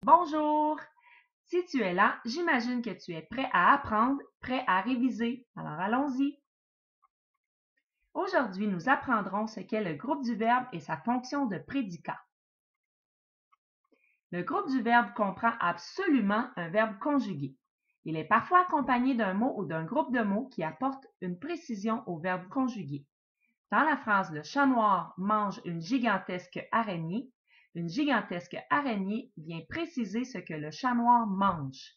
Bonjour! Si tu es là, j'imagine que tu es prêt à apprendre, prêt à réviser. Alors allons-y! Aujourd'hui, nous apprendrons ce qu'est le groupe du verbe et sa fonction de prédicat. Le groupe du verbe comprend absolument un verbe conjugué. Il est parfois accompagné d'un mot ou d'un groupe de mots qui apportent une précision au verbe conjugué. Dans la phrase « Le chat noir mange une gigantesque araignée », une gigantesque araignée vient préciser ce que le chat noir mange.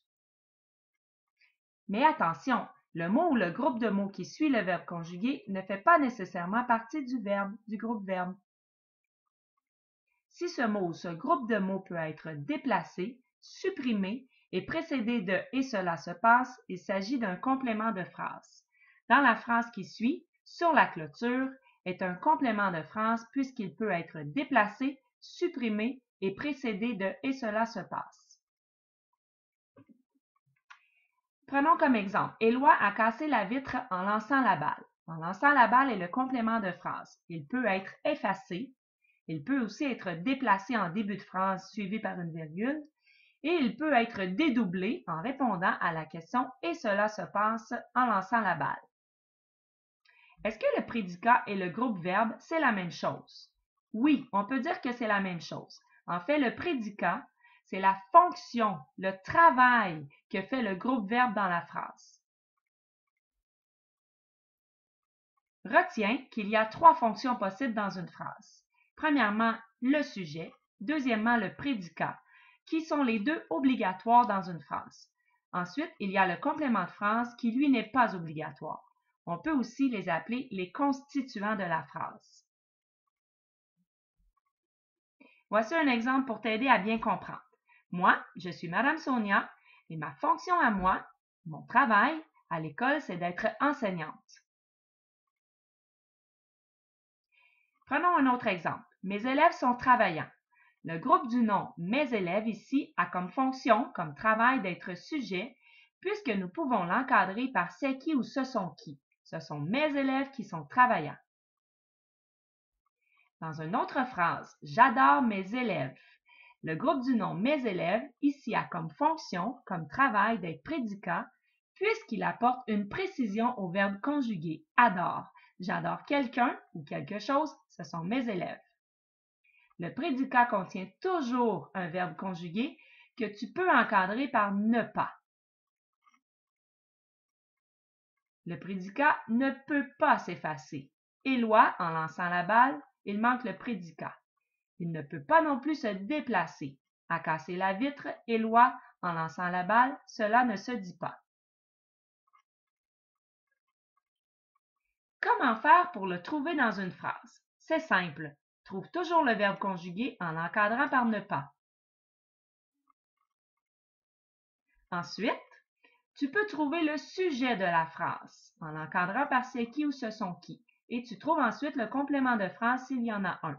Mais attention, le mot ou le groupe de mots qui suit le verbe conjugué ne fait pas nécessairement partie du groupe verbe. Si ce mot ou ce groupe de mots peut être déplacé, supprimé et précédé de « et cela se passe », il s'agit d'un complément de phrase. Dans la phrase qui suit, « sur la clôture » est un complément de phrase puisqu'il peut être déplacé, supprimé et précédé de « et cela se passe ». Prenons comme exemple, Éloi a cassé la vitre en lançant la balle. En lançant la balle est le complément de phrase. Il peut être effacé. Il peut aussi être déplacé en début de phrase suivi par une virgule. Et il peut être dédoublé en répondant à la question « et cela se passe en lançant la balle ». Est-ce que le prédicat et le groupe verbe, c'est la même chose? Oui, on peut dire que c'est la même chose. En fait, le prédicat, c'est la fonction, le travail que fait le groupe verbe dans la phrase. Retiens qu'il y a trois fonctions possibles dans une phrase. Premièrement, le sujet. Deuxièmement, le prédicat, qui sont les deux obligatoires dans une phrase. Ensuite, il y a le complément de phrase qui, lui, n'est pas obligatoire. On peut aussi les appeler les constituants de la phrase. Voici un exemple pour t'aider à bien comprendre. Moi, je suis Madame Sonia et ma fonction à moi, mon travail à l'école, c'est d'être enseignante. Prenons un autre exemple. Mes élèves sont travaillants. Le groupe du nom « mes élèves » ici a comme fonction, comme travail d'être sujet, puisque nous pouvons l'encadrer par c'est qui ou ce sont qui. Ce sont mes élèves qui sont travaillants. Dans une autre phrase, « J'adore mes élèves ». Le groupe du nom « mes élèves » ici a comme fonction, comme travail d'être prédicat, puisqu'il apporte une précision au verbe conjugué « adore ». J'adore quelqu'un ou quelque chose, ce sont mes élèves. Le prédicat contient toujours un verbe conjugué que tu peux encadrer par ne pas. Le prédicat ne peut pas s'effacer. Éloi, en lançant la balle, il manque le prédicat. Il ne peut pas non plus se déplacer. À casser la vitre, Éloi, en lançant la balle, cela ne se dit pas. Comment faire pour le trouver dans une phrase? C'est simple. Trouve toujours le verbe conjugué en l'encadrant par ne pas. Ensuite, tu peux trouver le sujet de la phrase en l'encadrant par c'est qui ou ce sont qui. Et tu trouves ensuite le complément de phrase s'il y en a un.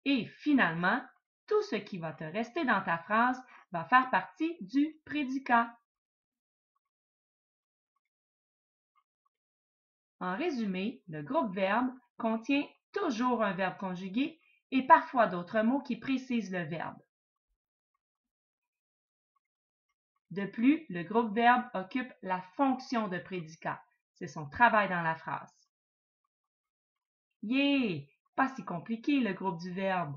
Et finalement, tout ce qui va te rester dans ta phrase va faire partie du prédicat. En résumé, le groupe verbe contient toujours un verbe conjugué et parfois d'autres mots qui précisent le verbe. De plus, le groupe verbe occupe la fonction de prédicat. C'est son travail dans la phrase. Yeah! Pas si compliqué le groupe du verbe.